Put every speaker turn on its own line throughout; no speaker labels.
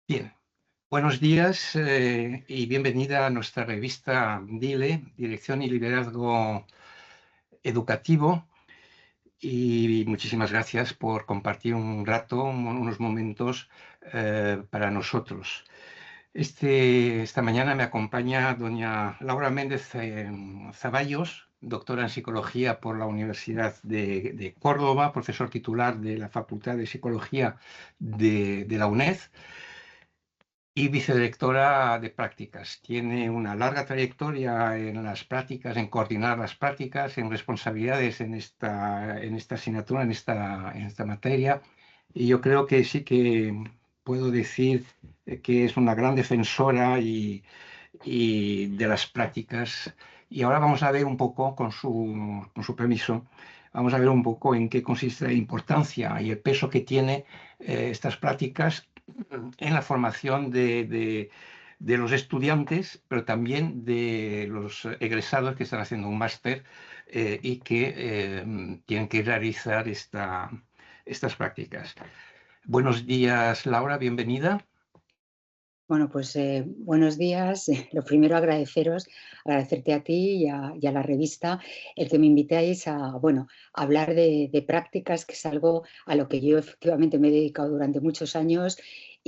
Bien, buenos días y bienvenida a nuestra revista DILE, Dirección y Liderazgo Educativo. Y muchísimas gracias por compartir un rato, unos momentos para nosotros. Esta mañana me acompaña doña Laura Méndez Zaballos, doctora en Psicología por la Universidad de Córdoba, profesor titular de la Facultad de Psicología de la UNED y vicedirectora de prácticas. Tiene una larga trayectoria en las prácticas, en coordinar las prácticas, en responsabilidades en esta asignatura, en esta materia. Y yo creo que sí que puedo decir que es una gran defensora y de las prácticas. Y ahora vamos a ver un poco, con su permiso, vamos a ver un poco en qué consiste la importancia y el peso que tiene estas prácticas en la formación de los estudiantes, pero también de los egresados que están haciendo un máster y que tienen que realizar estas prácticas. Buenos días, Laura, bienvenida.
Bueno, pues buenos días. Lo primero agradecerte a ti y a la revista el que me invitáis a hablar de prácticas, que es algo a lo que yo efectivamente me he dedicado durante muchos años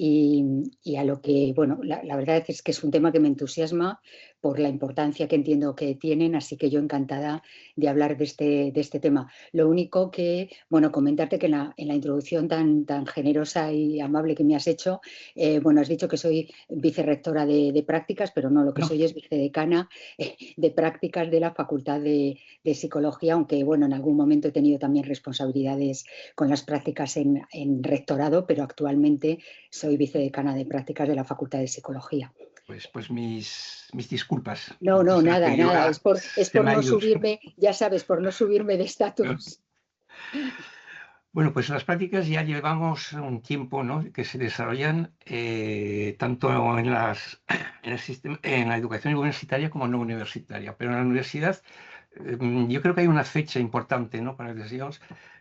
y a lo que, bueno, la verdad es que es un tema que me entusiasma por la importancia que entiendo que tienen, así que yo encantada de hablar de este tema. Lo único que, bueno, comentarte que en la introducción tan generosa y amable que me has hecho, bueno, has dicho que soy vicerrectora de prácticas, pero no, lo que
No,
soy es vicedecana de prácticas de la Facultad de Psicología, aunque bueno, en algún momento he tenido también responsabilidades con las prácticas en rectorado, pero actualmente soy vicedecana de prácticas de la Facultad de Psicología.
pues mis disculpas.
No,
No
no,
pensaba
nada,
que yo
nada, es
se
por
me ha
no
ido.
subirme, ya sabes, por no subirme de estatus.
Bueno, pues las prácticas ya llevamos un tiempo, ¿no?, que se desarrollan tanto en la educación universitaria como no universitaria. Pero en la universidad yo creo que hay una fecha importante, ¿no?, para los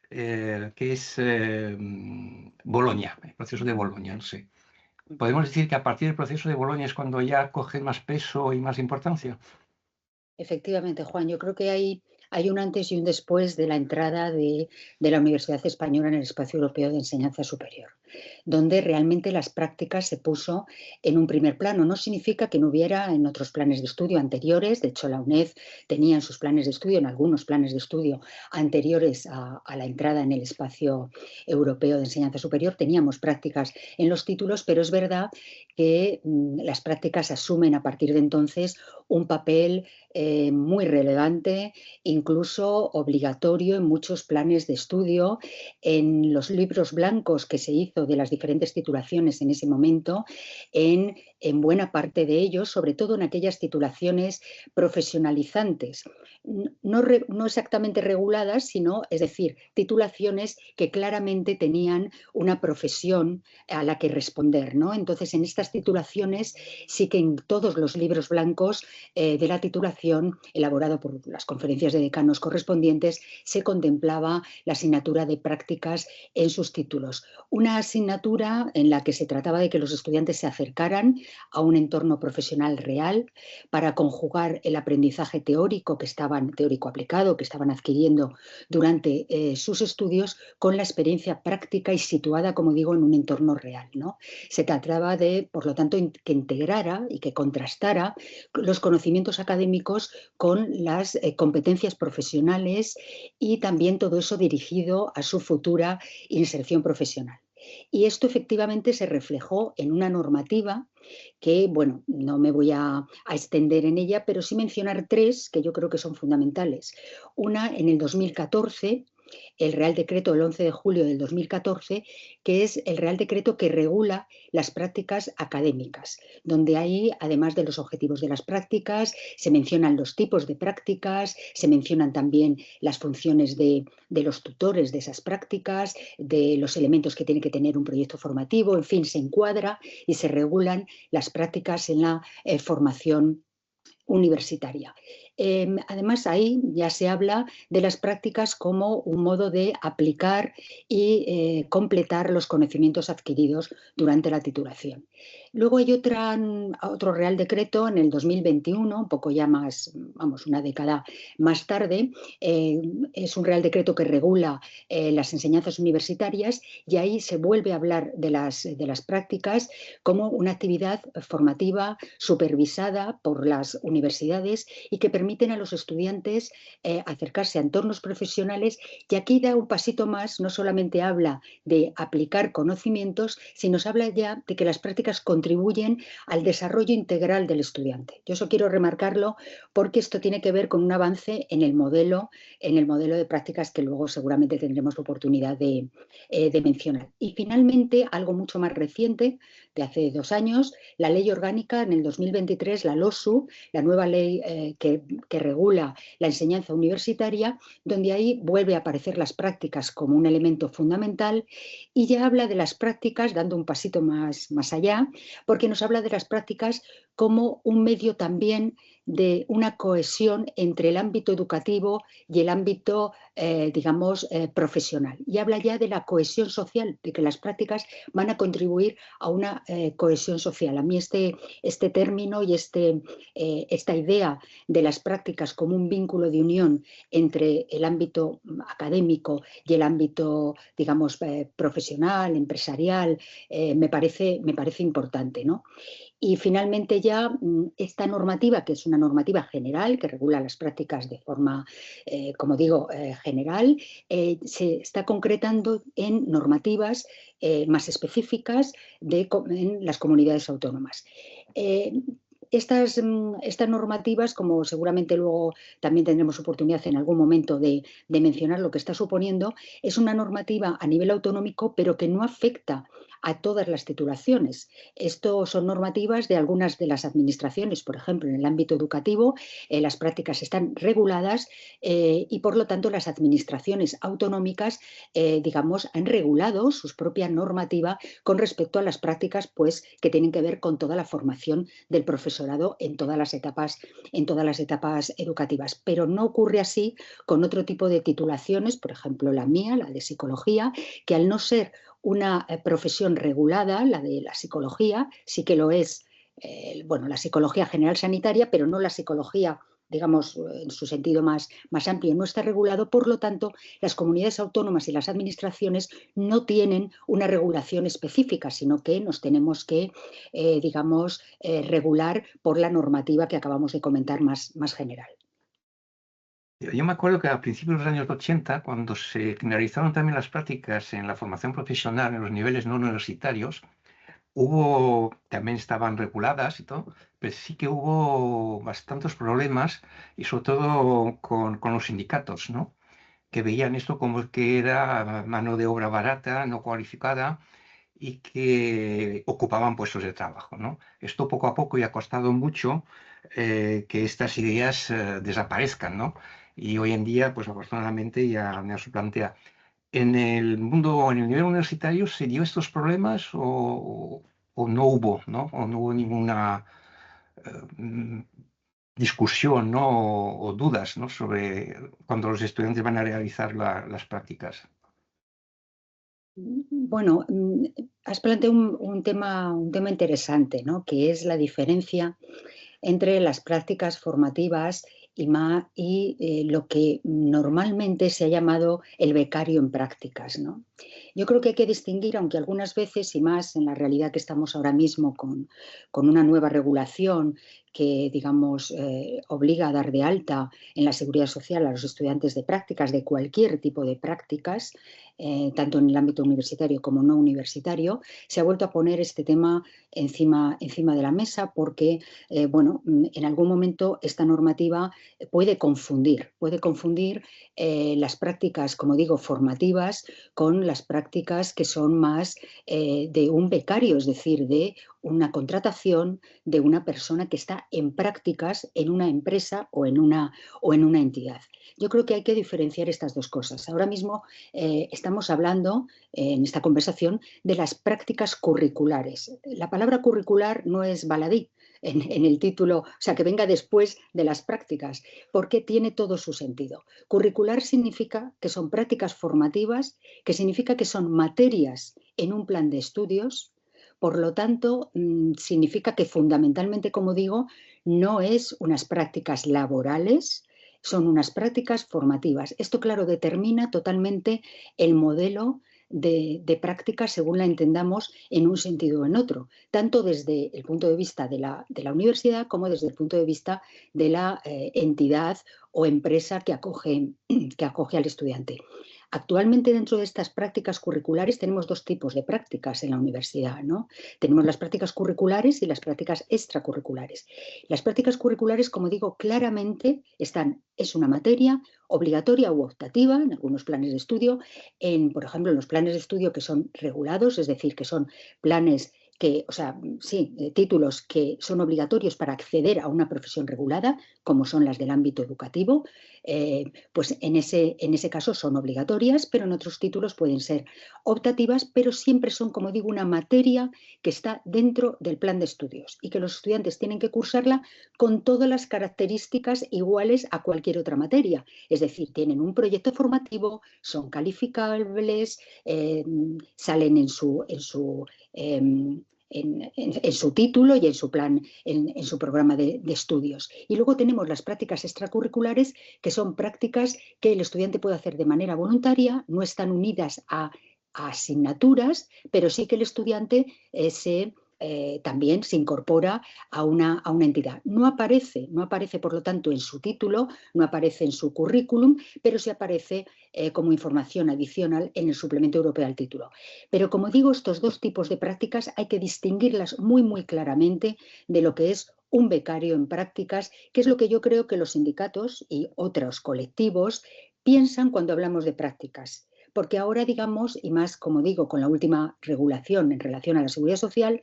que es Bolonia, el proceso de Bolonia, no sé. ¿Podemos decir que a partir del proceso de Bolonia es cuando ya coge más peso y más importancia?
Efectivamente, Juan, yo creo que hay un antes y un después de la entrada de la Universidad Española en el espacio europeo de enseñanza superior, donde realmente las prácticas se puso en un primer plano. No significa que no hubiera en otros planes de estudio anteriores, de hecho la UNED tenía en sus planes de estudio, en algunos planes de estudio anteriores a la entrada en el espacio europeo de enseñanza superior, teníamos prácticas en los títulos, pero es verdad que las prácticas asumen a partir de entonces un papel muy relevante, incluso obligatorio en muchos planes de estudio, en los libros blancos que se hizo de las diferentes titulaciones en ese momento, en buena parte de ellos, sobre todo en aquellas titulaciones profesionalizantes, no exactamente reguladas, sino, es decir, titulaciones que claramente tenían una profesión a la que responder, ¿no? Entonces, en estas titulaciones sí que en todos los libros blancos de la titulación, elaborado por las conferencias de decanos correspondientes, se contemplaba la asignatura de prácticas en sus títulos. Una asignatura en la que se trataba de que los estudiantes se acercaran a un entorno profesional real para conjugar el aprendizaje teórico aplicado que estaban adquiriendo durante sus estudios con la experiencia práctica y situada, como digo, en un entorno real, ¿no? Se trataba de, por lo tanto, que integrara y que contrastara los conocimientos académicos con las competencias profesionales y también todo eso dirigido a su futura inserción profesional. Y esto efectivamente se reflejó en una normativa que, bueno, no me voy a extender en ella, pero sí mencionar tres que yo creo que son fundamentales. Una, en el 2014, el Real Decreto del 11 de julio del 2014, que es el Real Decreto que regula las prácticas académicas, donde ahí, además de los objetivos de las prácticas, se mencionan los tipos de prácticas, se mencionan también las funciones de los tutores de esas prácticas, de los elementos que tiene que tener un proyecto formativo, en fin, se encuadra y se regulan las prácticas en la formación universitaria. Además, ahí ya se habla de las prácticas como un modo de aplicar y completar los conocimientos adquiridos durante la titulación. Luego hay otro Real Decreto en el 2021, un poco ya más, vamos, una década más tarde. Es un Real Decreto que regula las enseñanzas universitarias, y ahí se vuelve a hablar de las prácticas como una actividad formativa supervisada por las universidades y que permiten a los estudiantes acercarse a entornos profesionales. Y aquí da un pasito más, no solamente habla de aplicar conocimientos, sino se habla ya de que las prácticas contribuyen al desarrollo integral del estudiante. Yo eso quiero remarcarlo porque esto tiene que ver con un avance en el modelo de prácticas que luego seguramente tendremos oportunidad de mencionar. Y finalmente, algo mucho más reciente, de hace 2 años, la Ley Orgánica en el 2023, la LOSU, la nueva ley que regula la enseñanza universitaria, donde ahí vuelve a aparecer las prácticas como un elemento fundamental, y ya habla de las prácticas, dando un pasito más allá, porque nos habla de las prácticas como un medio también de una cohesión entre el ámbito educativo y el ámbito, digamos, profesional. Y habla ya de la cohesión social, de que las prácticas van a contribuir a una cohesión social. A mí este término y esta idea de las prácticas como un vínculo de unión entre el ámbito académico y el ámbito, digamos, profesional, empresarial, me parece importante, ¿no? Y finalmente ya esta normativa, que es una normativa general que regula las prácticas de forma, como digo, general, se está concretando en normativas más específicas en las comunidades autónomas. Eh, estas normativas, como seguramente luego también tendremos oportunidad en algún momento de mencionar lo que está suponiendo, es una normativa a nivel autonómico, pero que no afecta a todas las titulaciones. Esto son normativas de algunas de las administraciones. Por ejemplo, en el ámbito educativo, las prácticas están reguladas y, por lo tanto, las administraciones autonómicas, digamos, han regulado su propia normativa con respecto a las prácticas, pues, que tienen que ver con toda la formación del profesorado en todas las etapas educativas. Pero no ocurre así con otro tipo de titulaciones, por ejemplo, la mía, la de psicología, que al no ser una profesión regulada, la de la psicología, sí que lo es, bueno, la psicología general sanitaria, pero no la psicología, digamos, en su sentido más amplio, no está regulado. Por lo tanto, las comunidades autónomas y las administraciones no tienen una regulación específica, sino que nos tenemos que, digamos, regular por la normativa que acabamos de comentar más general.
Yo me acuerdo que a principios de los años 80, cuando se generalizaron también las prácticas en la formación profesional en los niveles no universitarios, también estaban reguladas y todo, pero sí que hubo bastantes problemas y sobre todo con los sindicatos, ¿no? Que veían esto como que era mano de obra barata, no cualificada y que ocupaban puestos de trabajo, ¿no? Esto poco a poco y ha costado mucho que estas ideas desaparezcan, ¿no? Y hoy en día, pues afortunadamente ya se plantea. ¿En el mundo, en el nivel universitario, se dio estos problemas o no hubo, ¿no? O no hubo ninguna mm, discusión, ¿no? O dudas, ¿no? Sobre cuando los estudiantes van a realizar las prácticas.
Bueno, has planteado un tema interesante, ¿no? Que es la diferencia entre las prácticas formativas y lo que normalmente se ha llamado el becario en prácticas, ¿no? Yo creo que hay que distinguir, aunque algunas veces, y más en la realidad que estamos ahora mismo con una nueva regulación que, digamos, obliga a dar de alta en la seguridad social a los estudiantes de prácticas, de cualquier tipo de prácticas, tanto en el ámbito universitario como no universitario, se ha vuelto a poner este tema encima de la mesa porque, bueno, en algún momento esta normativa puede confundir las prácticas, como digo, formativas con las prácticas que son más de un becario, es decir, de una contratación de una persona que está en prácticas en una empresa o en una entidad. Yo creo que hay que diferenciar estas dos cosas. Ahora mismo estamos hablando en esta conversación de las prácticas curriculares. La palabra curricular no es baladí en el título, o sea, que venga después de las prácticas, porque tiene todo su sentido. Curricular significa que son prácticas formativas, que significa que son materias en un plan de estudios. Por lo tanto, significa que fundamentalmente, como digo, no es unas prácticas laborales, son unas prácticas formativas. Esto, claro, determina totalmente el modelo de práctica según la entendamos en un sentido o en otro, tanto desde el punto de vista de la universidad como desde el punto de vista de la entidad o empresa que acoge al estudiante. Actualmente, dentro de estas prácticas curriculares, tenemos dos tipos de prácticas en la universidad, ¿no? Tenemos las prácticas curriculares y las prácticas extracurriculares. Las prácticas curriculares, como digo, claramente es una materia obligatoria u optativa en algunos planes de estudio, por ejemplo, en los planes de estudio que son regulados, es decir, que son planes títulos que son obligatorios para acceder a una profesión regulada, como son las del ámbito educativo, pues en ese caso son obligatorias, pero en otros títulos pueden ser optativas, pero siempre son, como digo, una materia que está dentro del plan de estudios y que los estudiantes tienen que cursarla con todas las características iguales a cualquier otra materia. Es decir, tienen un proyecto formativo, son calificables, salen en su título y en su plan, en su programa de estudios. Y luego tenemos las prácticas extracurriculares, que son prácticas que el estudiante puede hacer de manera voluntaria, no están unidas a asignaturas, pero sí que el estudiante también se incorpora a una entidad. No aparece, por lo tanto, en su título, no aparece en su currículum, pero sí aparece como información adicional en el suplemento europeo al título. Pero, como digo, estos dos tipos de prácticas hay que distinguirlas muy, muy claramente de lo que es un becario en prácticas, que es lo que yo creo que los sindicatos y otros colectivos piensan cuando hablamos de prácticas. Porque ahora, digamos, y más, como digo, con la última regulación en relación a la seguridad social,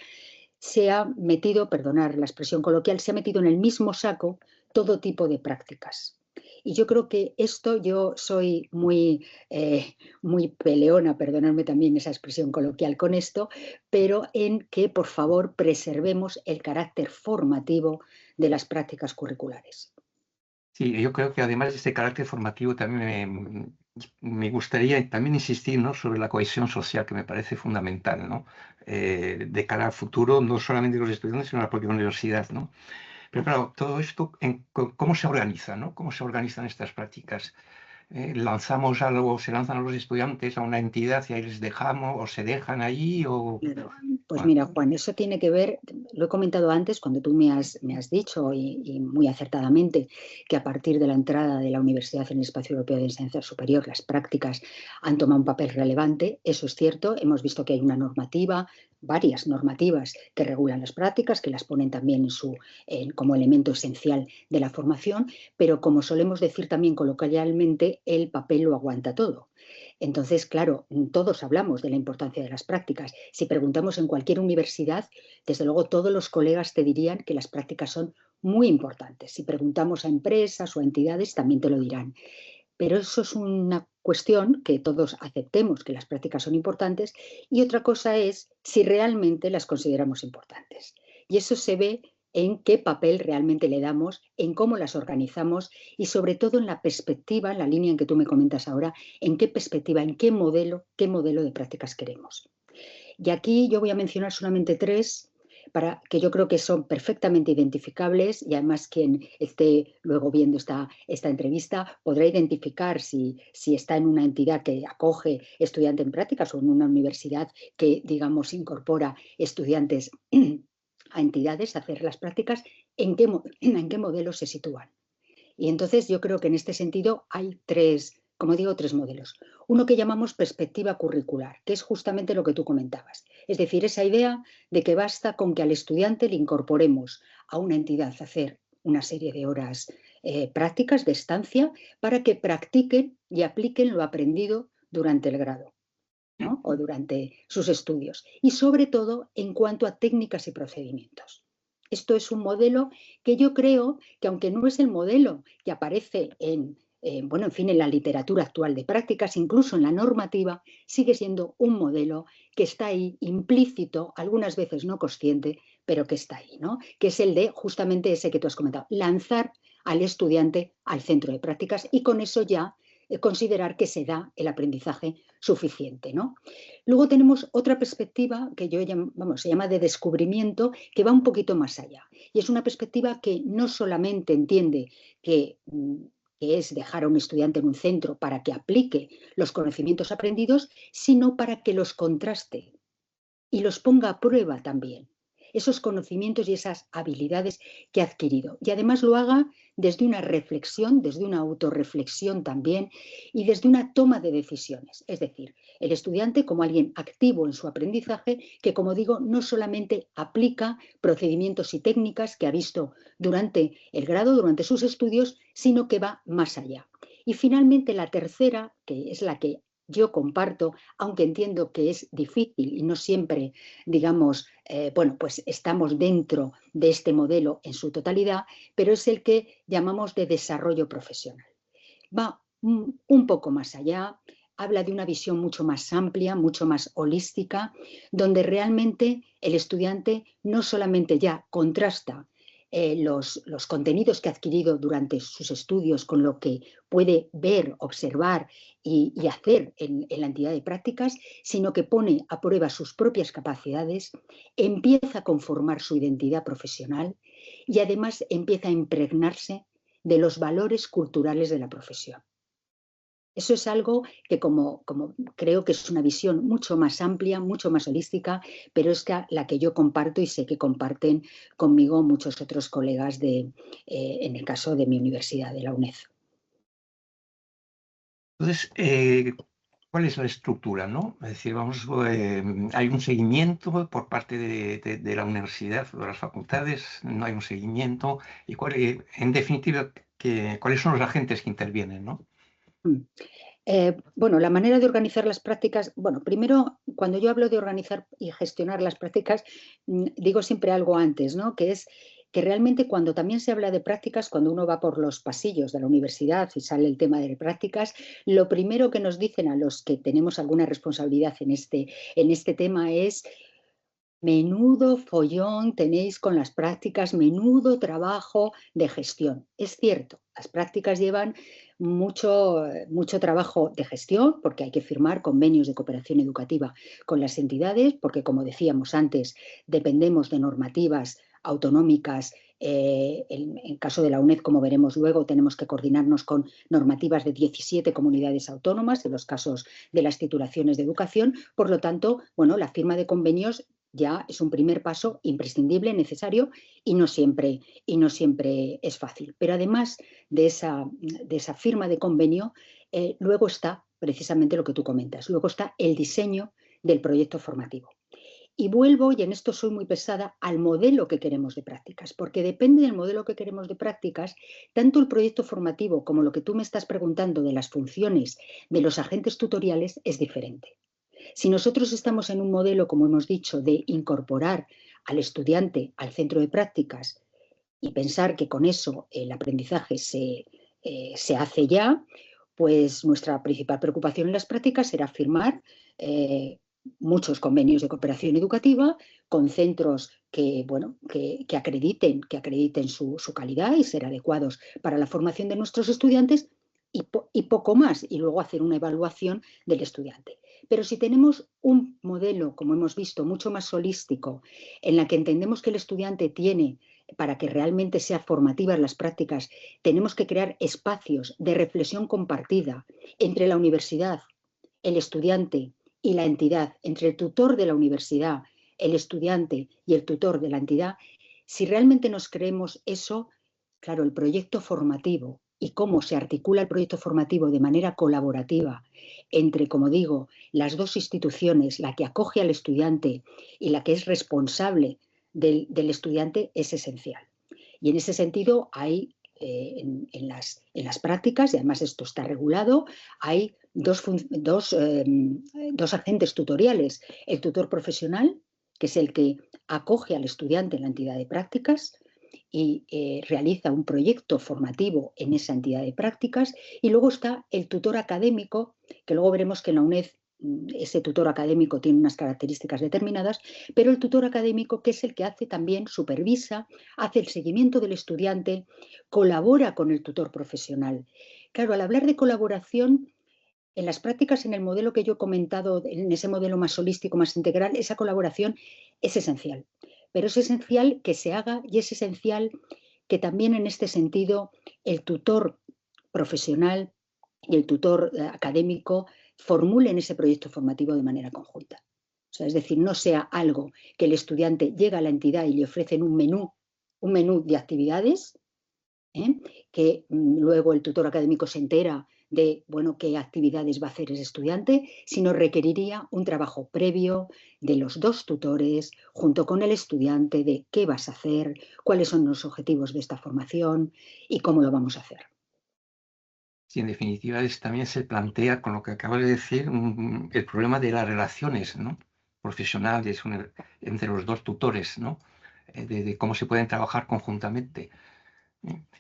se ha metido, perdonar la expresión coloquial, se ha metido en el mismo saco todo tipo de prácticas. Y yo creo que esto, yo soy muy peleona, perdonadme también esa expresión coloquial con esto, pero en que por favor preservemos el carácter formativo de las prácticas curriculares.
Sí, yo creo que además de este carácter formativo también me gustaría también insistir, ¿no?, sobre la cohesión social, que me parece fundamental, ¿no? De cara al futuro, no solamente de los estudiantes, sino de la propia universidad, ¿no? Pero claro, todo esto, ¿cómo se organiza, ¿no? ¿Cómo se organizan estas prácticas? Lanzamos algo, se lanzan a los estudiantes a una entidad y ahí les dejamos, o se dejan allí, o...
Claro. Pues
Bueno,
mira, Juan, eso tiene que ver, lo he comentado antes cuando tú me has dicho, y muy acertadamente, que a partir de la entrada de la universidad en el espacio europeo de enseñanza superior, las prácticas han tomado un papel relevante. Eso es cierto. Hemos visto que hay una normativa, varias normativas que regulan las prácticas, que las ponen también como elemento esencial de la formación, pero como solemos decir también coloquialmente, el papel lo aguanta todo. Entonces, claro, todos hablamos de la importancia de las prácticas. Si preguntamos en cualquier universidad, desde luego todos los colegas te dirían que las prácticas son muy importantes. Si preguntamos a empresas o a entidades, también te lo dirán. Pero eso es una cuestión que todos aceptemos, que las prácticas son importantes, y otra cosa es si realmente las consideramos importantes. Y eso se ve en qué papel realmente le damos, en cómo las organizamos y sobre todo en la perspectiva, en la línea en que tú me comentas ahora, en qué perspectiva, en qué modelo de prácticas queremos. Y aquí yo voy a mencionar solamente tres para que yo creo que son perfectamente identificables, y además quien esté luego viendo esta entrevista podrá identificar si está en una entidad que acoge estudiantes en prácticas o en una universidad que, digamos, incorpora estudiantes a entidades a hacer las prácticas, en qué modelo se sitúan. Y entonces yo creo que en este sentido hay como digo, tres modelos. Uno que llamamos perspectiva curricular, que es justamente lo que tú comentabas. Es decir, esa idea de que basta con que al estudiante le incorporemos a una entidad a hacer una serie de horas prácticas de estancia para que practiquen y apliquen lo aprendido durante el grado. ¿no? O durante sus estudios. Y sobre todo en cuanto a técnicas y procedimientos. Esto es un modelo que yo creo que, aunque no es el modelo que aparece bueno, en fin, en la literatura actual de prácticas, incluso en la normativa, sigue siendo un modelo que está ahí implícito, algunas veces no consciente, pero que está ahí, ¿no? Que es el de justamente ese que tú has comentado, lanzar al estudiante al centro de prácticas y con eso ya considerar que se da el aprendizaje suficiente, ¿no? Luego tenemos otra perspectiva que se llama de descubrimiento, que va un poquito más allá. Y es una perspectiva que no solamente entiende que es dejar a un estudiante en un centro para que aplique los conocimientos aprendidos, sino para que los contraste y los ponga a prueba también, esos conocimientos y esas habilidades que ha adquirido. Y además lo haga desde una reflexión, desde una autorreflexión también y desde una toma de decisiones. Es decir, el estudiante como alguien activo en su aprendizaje que, como digo, no solamente aplica procedimientos y técnicas que ha visto durante el grado, durante sus estudios, sino que va más allá. Y finalmente la tercera, que es la que yo comparto, aunque entiendo que es difícil y no siempre, digamos, bueno, pues estamos dentro de este modelo en su totalidad, pero es el que llamamos de desarrollo profesional. Va un poco más allá, habla de una visión mucho más amplia, mucho más holística, donde realmente el estudiante no solamente ya contrasta los contenidos que ha adquirido durante sus estudios con lo que puede ver, observar y hacer en la entidad de prácticas, sino que pone a prueba sus propias capacidades, empieza a conformar su identidad profesional y además empieza a impregnarse de los valores culturales de la profesión. Eso es algo que como creo que es una visión mucho más amplia, mucho más holística, pero es la que yo comparto y sé que comparten conmigo muchos otros colegas en el caso de mi universidad, de la UNED.
Entonces, ¿cuál es la estructura, no? Es decir, hay un seguimiento por parte de la universidad o de las facultades, no hay un seguimiento. Y en definitiva, ¿cuáles son los agentes que intervienen, no?
Mm. Bueno, la manera de organizar las prácticas, bueno, primero, cuando yo hablo de organizar y gestionar las prácticas, digo siempre algo antes, ¿no? Que es que realmente cuando también se habla de prácticas, cuando uno va por los pasillos de la universidad y sale el tema de prácticas, lo primero que nos dicen a los que tenemos alguna responsabilidad en este tema es: menudo follón tenéis con las prácticas, menudo trabajo de gestión. Es cierto, las prácticas llevan mucho trabajo de gestión porque hay que firmar convenios de cooperación educativa con las entidades, porque como decíamos antes, dependemos de normativas autonómicas. En caso de la UNED, como veremos luego, tenemos que coordinarnos con normativas de 17 comunidades autónomas en los casos de las titulaciones de educación. Por lo tanto, bueno, la firma de convenios ya es un primer paso imprescindible, necesario y no siempre es fácil. Pero además de esa firma de convenio, luego está precisamente lo que tú comentas, luego está el diseño del proyecto formativo. Y vuelvo, y en esto soy muy pesada, al modelo que queremos de prácticas, porque depende del modelo que queremos de prácticas, tanto el proyecto formativo como lo que tú me estás preguntando de las funciones de los agentes tutoriales es diferente. Si nosotros estamos en un modelo, como hemos dicho, de incorporar al estudiante al centro de prácticas y pensar que con eso el aprendizaje se hace ya, pues nuestra principal preocupación en las prácticas será firmar muchos convenios de cooperación educativa con centros que acrediten su calidad y ser adecuados para la formación de nuestros estudiantes y poco más, y luego hacer una evaluación del estudiante. Pero si tenemos un modelo, como hemos visto, mucho más holístico, en la que entendemos que el estudiante tiene, para que realmente sean formativas las prácticas, tenemos que crear espacios de reflexión compartida entre la universidad, el estudiante y la entidad, entre el tutor de la universidad, el estudiante y el tutor de la entidad. Si realmente nos creemos eso, claro, el proyecto formativo y cómo se articula el proyecto formativo de manera colaborativa entre, como digo, las dos instituciones, la que acoge al estudiante y la que es responsable del estudiante, es esencial. Y en ese sentido hay en las prácticas, y además esto está regulado, hay dos agentes tutoriales. El tutor profesional, que es el que acoge al estudiante en la entidad de prácticas y realiza un proyecto formativo en esa entidad de prácticas, y luego está el tutor académico, que luego veremos que en la UNED ese tutor académico tiene unas características determinadas, pero el tutor académico, que es el que hace también, supervisa, hace el seguimiento del estudiante, colabora con el tutor profesional. Claro, al hablar de colaboración, en las prácticas, en el modelo que yo he comentado, en ese modelo más holístico, más integral, esa colaboración es esencial. Pero es esencial que se haga y es esencial que también en este sentido el tutor profesional y el tutor académico formulen ese proyecto formativo de manera conjunta. O sea, es decir, no sea algo que el estudiante llega a la entidad y le ofrecen un menú de actividades, que luego el tutor académico se entera de qué actividades va a hacer ese estudiante, sino requeriría un trabajo previo de los dos tutores junto con el estudiante de qué vas a hacer, cuáles son los objetivos de esta formación y cómo lo vamos a hacer.
Sí, en definitiva, también se plantea, con lo que acabas de decir, el problema de las relaciones, ¿no?, profesionales entre los dos tutores, ¿no?, de cómo se pueden trabajar conjuntamente.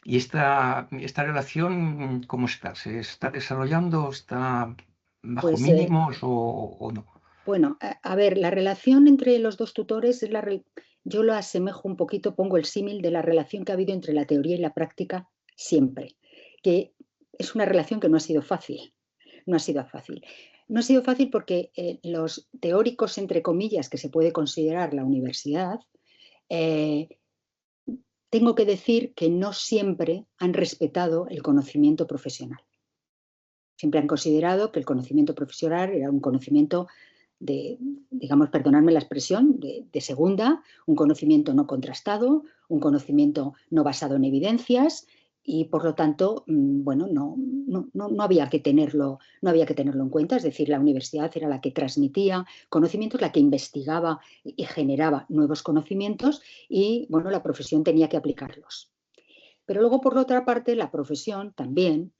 ¿Y esta relación cómo está? ¿Se está desarrollando? ¿Está bajo
Pues
mínimos o no?
bueno, a ver, la relación entre los dos tutores es yo lo asemejo un poquito, pongo el símil de la relación que ha habido entre la teoría y la práctica siempre, que es una relación que no ha sido fácil, no ha sido fácil. No ha sido fácil porque los teóricos, entre comillas, que se puede considerar la universidad, eh, tengo que decir que no siempre han respetado el conocimiento profesional. Siempre han considerado que el conocimiento profesional era un conocimiento digamos, perdonadme la expresión, de segunda, un conocimiento no contrastado, un conocimiento no basado en evidencias y, por lo tanto, no había que tenerlo en cuenta. Es decir, la universidad era la que transmitía conocimientos, la que investigaba y generaba nuevos conocimientos y, la profesión tenía que aplicarlos. Pero luego, por otra parte, la profesión también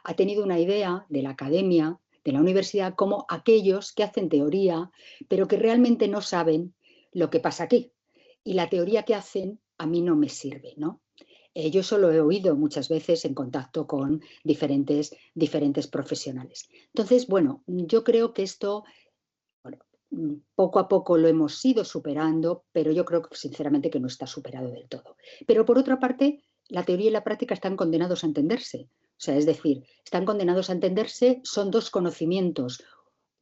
ha tenido una idea de la academia, de la universidad, como aquellos que hacen teoría, pero que realmente no saben lo que pasa aquí. Y la teoría que hacen a mí no me sirve, ¿no? Yo eso lo he oído muchas veces en contacto con diferentes profesionales. Entonces, yo creo que esto, poco a poco lo hemos ido superando, pero yo creo que sinceramente que no está superado del todo. Pero por otra parte, la teoría y la práctica están condenados a entenderse. O sea, es decir, están condenados a entenderse, son dos conocimientos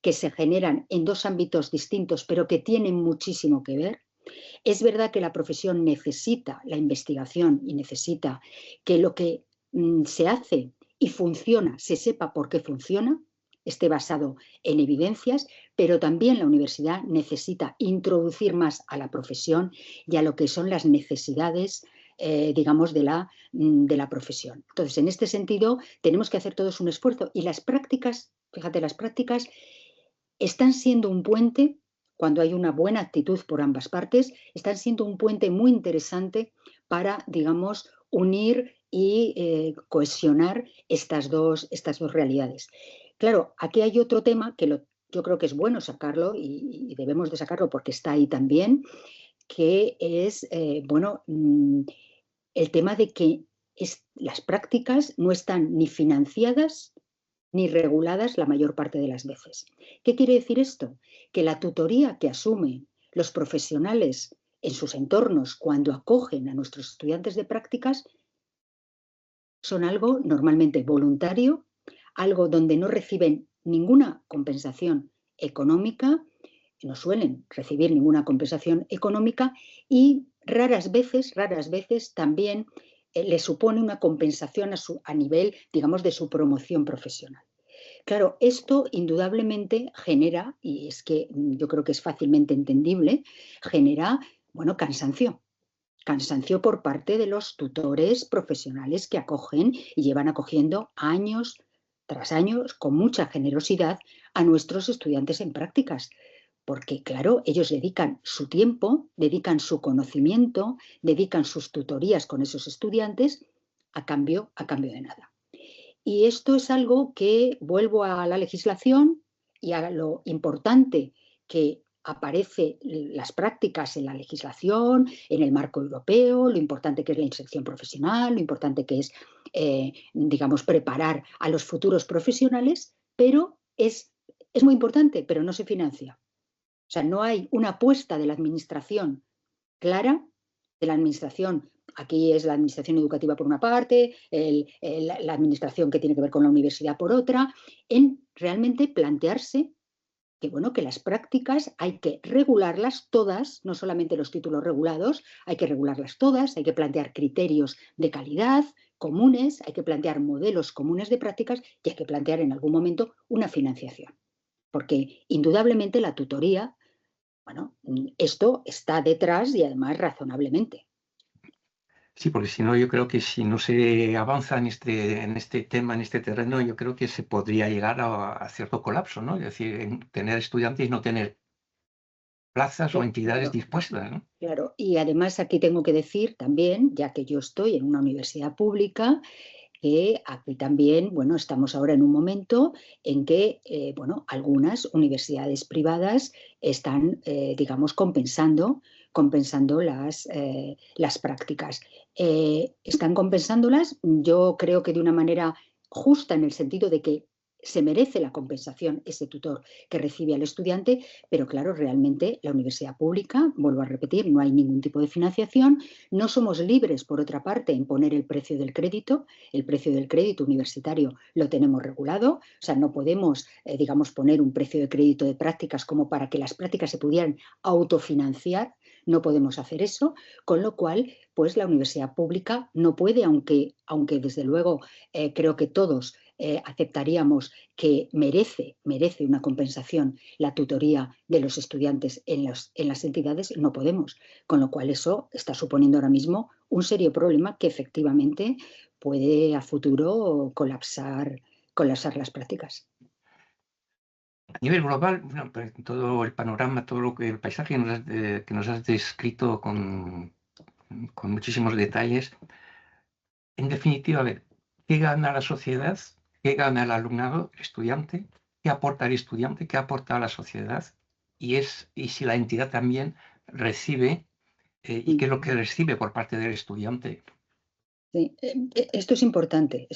que se generan en dos ámbitos distintos, pero que tienen muchísimo que ver. Es verdad que la profesión necesita la investigación y necesita que lo que se hace y funciona se sepa por qué funciona, esté basado en evidencias, pero también la universidad necesita introducir más a la profesión y a lo que son las necesidades, digamos, de la profesión. Entonces, en este sentido, tenemos que hacer todos un esfuerzo y las prácticas, fíjate, las prácticas están siendo un puente, cuando hay una buena actitud por ambas partes, están siendo un puente muy interesante para, digamos, unir y cohesionar estas dos realidades. Claro, aquí hay otro tema que yo creo que es bueno sacarlo y debemos de sacarlo porque está ahí también, que es, el tema de que las prácticas no están ni financiadas ni reguladas la mayor parte de las veces. ¿Qué quiere decir esto? Que la tutoría que asumen los profesionales en sus entornos cuando acogen a nuestros estudiantes de prácticas son algo normalmente voluntario, algo donde no reciben ninguna compensación económica, no suelen recibir ninguna compensación económica y raras veces también les supone una compensación a nivel, digamos, de su promoción profesional. Claro, esto indudablemente genera, y es que yo creo que es fácilmente entendible, genera, cansancio. Cansancio por parte de los tutores profesionales que acogen y llevan acogiendo años tras años con mucha generosidad a nuestros estudiantes en prácticas. Porque, claro, ellos dedican su tiempo, dedican su conocimiento, dedican sus tutorías con esos estudiantes a cambio de nada. Y esto es algo que vuelvo a la legislación y a lo importante que aparece las prácticas en la legislación, en el marco europeo, lo importante que es la inserción profesional, lo importante que es, digamos, preparar a los futuros profesionales, pero es muy importante, pero no se financia. O sea, no hay una apuesta de la administración clara, de la administración. Aquí es la administración educativa por una parte, la administración que tiene que ver con la universidad por otra, en realmente plantearse que, bueno, que las prácticas hay que regularlas todas, no solamente los títulos regulados, hay que regularlas todas, hay que plantear criterios de calidad comunes, hay que plantear modelos comunes de prácticas y hay que plantear en algún momento una financiación. Porque indudablemente la tutoría, bueno, esto está detrás y además razonablemente.
Sí, porque si no, yo creo que si no se avanza en este tema, en este terreno, yo creo que se podría llegar a cierto colapso, ¿no? Es decir, en tener estudiantes y no tener plazas o entidades
Claro,
dispuestas, ¿no?
claro. Y además aquí tengo que decir también, ya que yo estoy en una universidad pública, que aquí también, bueno, estamos ahora en un momento en que, bueno, algunas universidades privadas están, digamos, compensando las prácticas. Están compensándolas, yo creo que de una manera justa en el sentido de que se merece la compensación ese tutor que recibe al estudiante, pero claro, realmente la universidad pública, vuelvo a repetir, no hay ningún tipo de financiación, no somos libres, por otra parte, en poner el precio del crédito. El precio del crédito universitario lo tenemos regulado, o sea, no podemos, digamos, poner un precio de crédito de prácticas como para que las prácticas se pudieran autofinanciar, no podemos hacer eso, con lo cual, pues la universidad pública no puede, aunque desde luego creo que todos aceptaríamos que merece una compensación la tutoría de los estudiantes en las entidades, no podemos, con lo cual eso está suponiendo ahora mismo un serio problema que efectivamente puede a futuro colapsar las prácticas.
A nivel global, bueno, pues, todo el panorama, el paisaje que nos has descrito con muchísimos detalles, en definitiva, a ver, ¿qué gana la sociedad? ¿Qué gana el alumnado, el estudiante? ¿Qué aporta el estudiante? ¿Qué aporta a la sociedad? Y si la entidad también recibe, y qué es lo que recibe por parte del estudiante.
Sí, esto es importante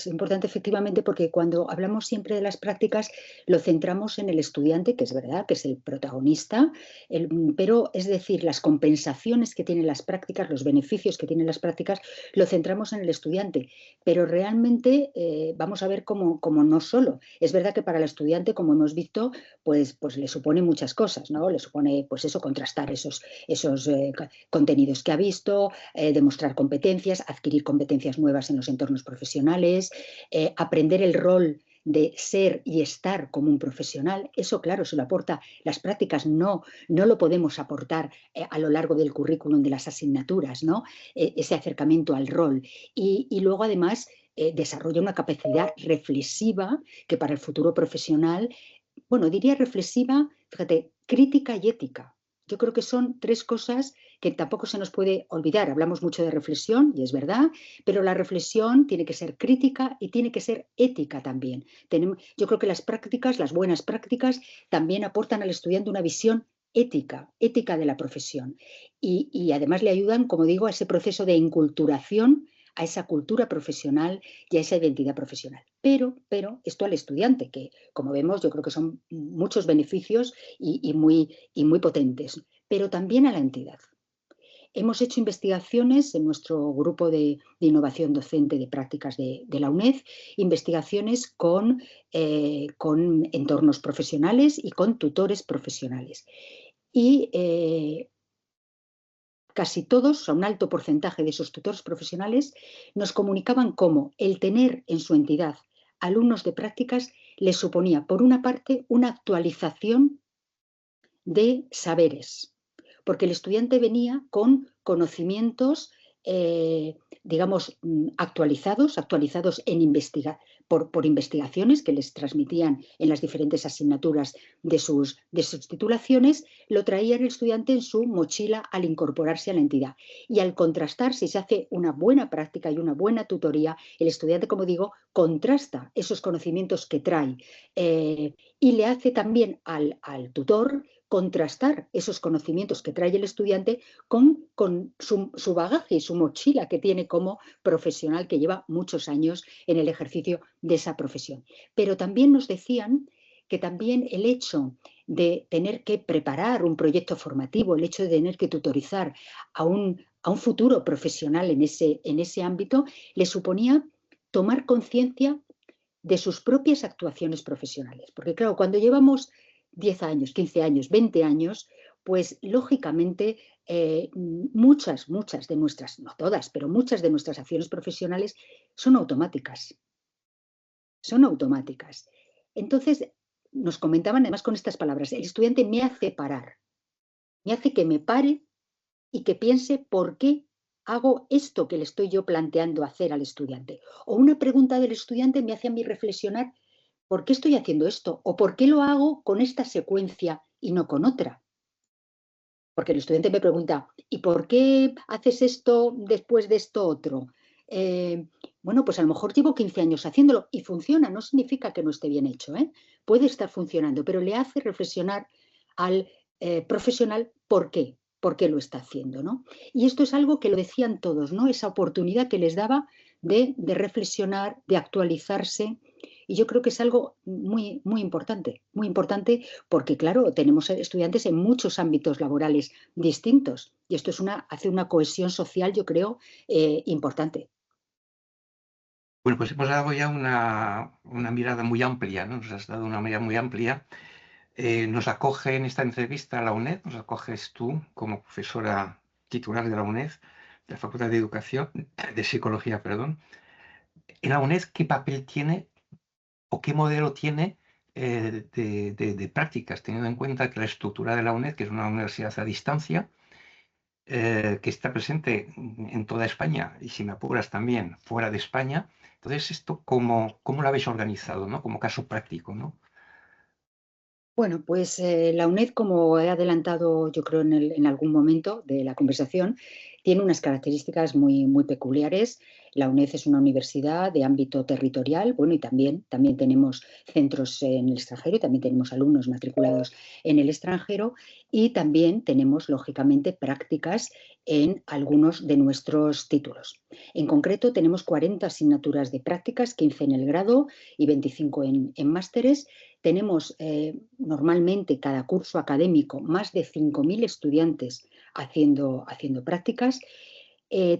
efectivamente porque cuando hablamos siempre de las prácticas lo centramos en el estudiante, que es verdad, que es el protagonista, pero es decir, las compensaciones que tienen las prácticas, los beneficios que tienen las prácticas, lo centramos en el estudiante, pero realmente vamos a ver cómo no solo. Es verdad que para el estudiante, como hemos visto, pues le supone muchas cosas, ¿no? Le supone, pues eso, contrastar esos contenidos que ha visto, demostrar competencias, adquirir competencias nuevas en los entornos profesionales, aprender el rol de ser y estar como un profesional. Eso, claro, se lo aporta. Las prácticas no lo podemos aportar a lo largo del currículum de las asignaturas, ¿no? Ese acercamiento al rol. Y luego, además, desarrolla una capacidad reflexiva que para el futuro profesional, bueno, diría reflexiva, fíjate, crítica y ética. Yo creo que son tres cosas que tampoco se nos puede olvidar. Hablamos mucho de reflexión, y es verdad, pero la reflexión tiene que ser crítica y tiene que ser ética también. Yo creo que las prácticas, las buenas prácticas, también aportan al estudiante una visión ética de la profesión. Y además le ayudan, como digo, a ese proceso de inculturación, a esa cultura profesional y a esa identidad profesional. Pero esto al estudiante, que como vemos yo creo que son muchos beneficios y muy potentes, pero también a la entidad. Hemos hecho investigaciones en nuestro grupo de innovación docente de prácticas de la UNED, investigaciones con entornos profesionales y con tutores profesionales. Y casi todos, o sea, un alto porcentaje de esos tutores profesionales, nos comunicaban cómo el tener en su entidad alumnos de prácticas les suponía, por una parte, una actualización de saberes, porque el estudiante venía con conocimientos, digamos, actualizados en investigar, por investigaciones que les transmitían en las diferentes asignaturas de sus titulaciones, lo traía el estudiante en su mochila al incorporarse a la entidad. Y al contrastar, si se hace una buena práctica y una buena tutoría, el estudiante, como digo, contrasta esos conocimientos que trae y le hace también al tutor contrastar esos conocimientos que trae el estudiante con su bagaje y su mochila que tiene como profesional que lleva muchos años en el ejercicio de esa profesión. Pero también nos decían que también el hecho de tener que preparar un proyecto formativo, el hecho de tener que tutorizar a un futuro profesional en ese ámbito, le suponía tomar conciencia de sus propias actuaciones profesionales. Porque claro, cuando llevamos 10 años, 15 años, 20 años, pues lógicamente muchas de nuestras, no todas, pero muchas de nuestras acciones profesionales son automáticas. Son automáticas. Entonces, nos comentaban además con estas palabras, el estudiante me hace parar, me hace que me pare y que piense por qué hago esto que le estoy yo planteando hacer al estudiante. O una pregunta del estudiante me hace a mí reflexionar por qué estoy haciendo esto o por qué lo hago con esta secuencia y no con otra. Porque el estudiante me pregunta, ¿y por qué haces esto después de esto otro? Bueno, pues a lo mejor llevo 15 años haciéndolo y funciona, no significa que no esté bien hecho, ¿eh? Puede estar funcionando, pero le hace reflexionar al profesional por qué lo está haciendo, ¿no? Y esto es algo que lo decían todos, ¿no? Esa oportunidad que les daba de reflexionar, de actualizarse. Y yo creo que es algo muy importante porque, claro, tenemos estudiantes en muchos ámbitos laborales distintos y esto hace una cohesión social, yo creo, importante.
Bueno, pues hemos dado ya una mirada muy amplia, ¿no? Nos has dado una mirada muy amplia. Nos acoge en esta entrevista la UNED, nos acoges tú como profesora titular de la UNED, de la Facultad de Educación, de Psicología, perdón. En la UNED, ¿qué papel tiene o qué modelo tiene de prácticas, teniendo en cuenta que la estructura de la UNED, que es una universidad a distancia, que está presente en toda España y, si me apuras, también fuera de España? Entonces, ¿esto cómo lo habéis organizado, ¿no? Como caso práctico, ¿no?
Bueno, pues la UNED, como he adelantado yo creo en algún momento de la conversación, tiene unas características muy peculiares. La UNED es una universidad de ámbito territorial, bueno, y también tenemos centros en el extranjero, y también tenemos alumnos matriculados en el extranjero, y también tenemos, lógicamente, prácticas en algunos de nuestros títulos. En concreto, tenemos 40 asignaturas de prácticas, 15 en el grado y 25 en másteres. Tenemos normalmente cada curso académico más de 5.000 estudiantes haciendo prácticas.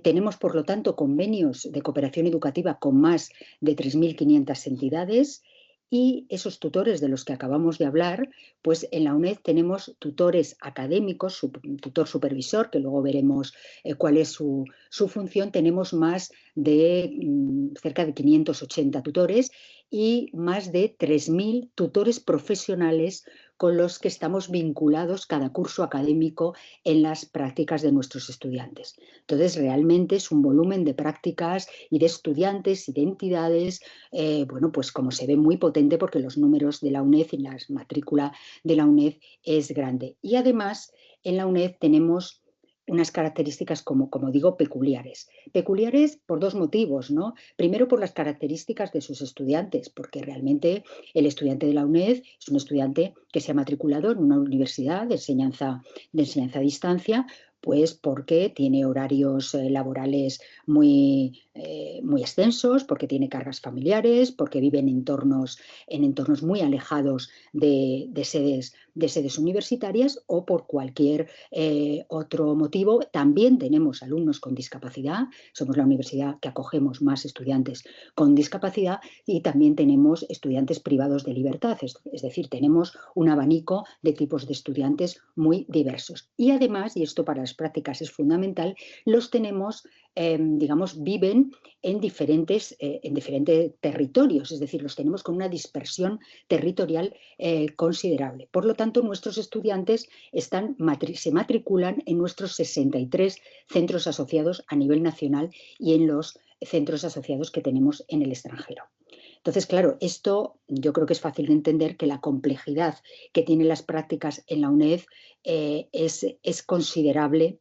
Tenemos, por lo tanto, convenios de cooperación educativa con más de 3.500 entidades y esos tutores de los que acabamos de hablar, pues en la UNED tenemos tutores académicos, tutor supervisor, que luego veremos cuál es su función. Tenemos más de cerca de 580 tutores y más de 3.000 tutores profesionales con los que estamos vinculados cada curso académico en las prácticas de nuestros estudiantes. Entonces, realmente es un volumen de prácticas y de estudiantes y de entidades, bueno, pues como se ve, muy potente, porque los números de la UNED y la matrícula de la UNED es grande. Y además, en la UNED tenemos unas características, como digo, peculiares. Peculiares por dos motivos, ¿no? Primero, por las características de sus estudiantes, porque realmente el estudiante de la UNED es un estudiante que se ha matriculado en una universidad de enseñanza a distancia, pues porque tiene horarios laborales muy extensos, porque tiene cargas familiares, porque vive en entornos muy alejados de sedes universitarias, o por cualquier otro motivo. También tenemos alumnos con discapacidad, somos la universidad que acogemos más estudiantes con discapacidad, y también tenemos estudiantes privados de libertad, es decir, tenemos un abanico de tipos de estudiantes muy diversos. Y además, y esto para las prácticas es fundamental, los tenemos, digamos, viven en diferentes territorios, es decir, los tenemos con una dispersión territorial considerable. Por lo tanto, nuestros estudiantes se matriculan en nuestros 63 centros asociados a nivel nacional y en los centros asociados que tenemos en el extranjero. Entonces, claro, esto yo creo que es fácil de entender que la complejidad que tienen las prácticas en la UNED es considerable,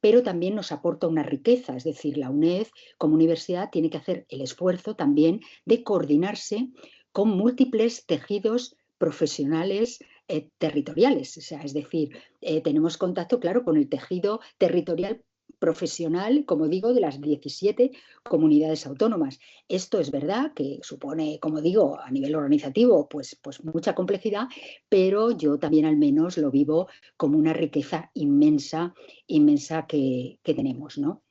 pero también nos aporta una riqueza. Es decir, la UNED como universidad tiene que hacer el esfuerzo también de coordinarse con múltiples tejidos profesionales territoriales. O sea, es decir, tenemos contacto, claro, con el tejido territorial profesional, como digo, de las 17 comunidades autónomas. Esto es verdad que supone, como digo, a nivel organizativo, pues mucha complejidad, pero yo también al menos lo vivo como una riqueza inmensa, inmensa que tenemos, ¿no?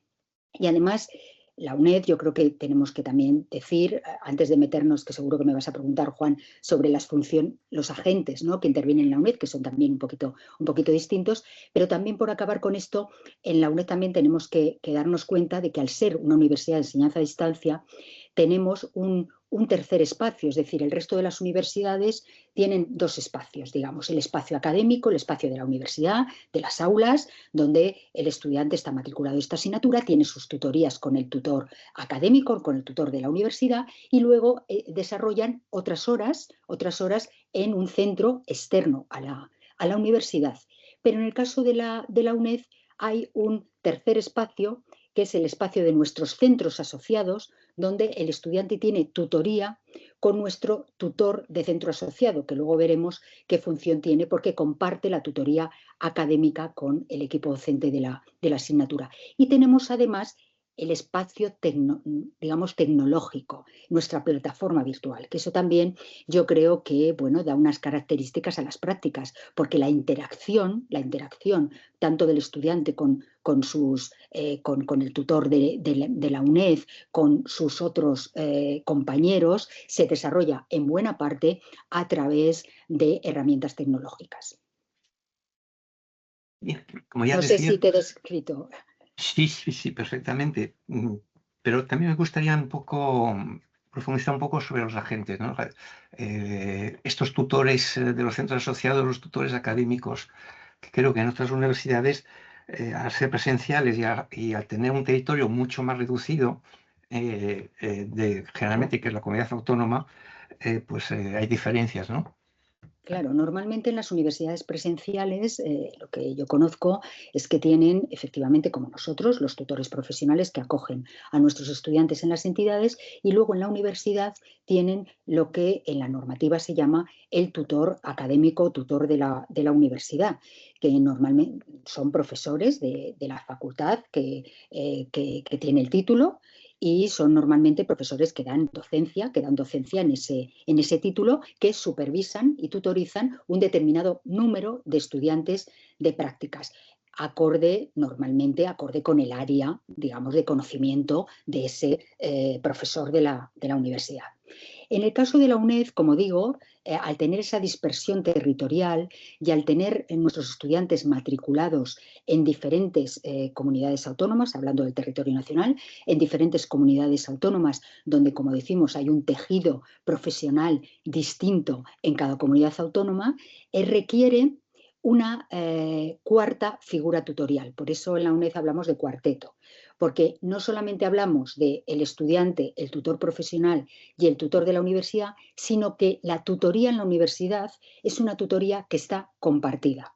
Y además, la UNED, yo creo que tenemos que también decir, antes de meternos, que seguro que me vas a preguntar, Juan, sobre las funciones, los agentes, ¿no?, que intervienen en la UNED, que son también un poquito distintos, pero también por acabar con esto, en la UNED también tenemos que darnos cuenta de que al ser una universidad de enseñanza a distancia, tenemos un tercer espacio, es decir, el resto de las universidades tienen dos espacios, digamos, el espacio académico, el espacio de la universidad, de las aulas, donde el estudiante está matriculado en esta asignatura, tiene sus tutorías con el tutor académico, con el tutor de la universidad, y luego desarrollan otras horas en un centro externo a la universidad. Pero en el caso de la UNED hay un tercer espacio, que es el espacio de nuestros centros asociados, donde el estudiante tiene tutoría con nuestro tutor de centro asociado, que luego veremos qué función tiene porque comparte la tutoría académica con el equipo docente de la asignatura. Y tenemos además el espacio digamos, tecnológico, nuestra plataforma virtual, que eso también yo creo que, bueno, da unas características a las prácticas, porque la interacción tanto del estudiante con el tutor de la UNED, con sus otros compañeros, se desarrolla en buena parte a través de herramientas tecnológicas.
Bien, como ya
No sé
decía,
si te he descrito.
sí, perfectamente. Pero también me gustaría un poco profundizar un poco sobre los agentes, ¿no? Estos tutores de los centros asociados, los tutores académicos, que creo que en otras universidades, al ser presenciales y al tener un territorio mucho más reducido, generalmente que es la comunidad autónoma, hay diferencias, ¿no?
Claro, normalmente en las universidades presenciales lo que yo conozco es que tienen efectivamente, como nosotros, los tutores profesionales que acogen a nuestros estudiantes en las entidades, y luego en la universidad tienen lo que en la normativa se llama el tutor académico, tutor de la universidad, que normalmente son profesores de la facultad que tiene el título, y son normalmente profesores que dan docencia en ese título, que supervisan y tutorizan un determinado número de estudiantes de prácticas, normalmente acorde con el área, digamos, de conocimiento de ese profesor de la universidad. En el caso de la UNED, como digo, al tener esa dispersión territorial y al tener nuestros estudiantes matriculados en diferentes comunidades autónomas, hablando del territorio nacional, en diferentes comunidades autónomas donde, como decimos, hay un tejido profesional distinto en cada comunidad autónoma, requiere una cuarta figura tutorial. Por eso en la UNED hablamos de cuarteto, porque no solamente hablamos del estudiante, el tutor profesional y el tutor de la universidad, sino que la tutoría en la universidad es una tutoría que está compartida.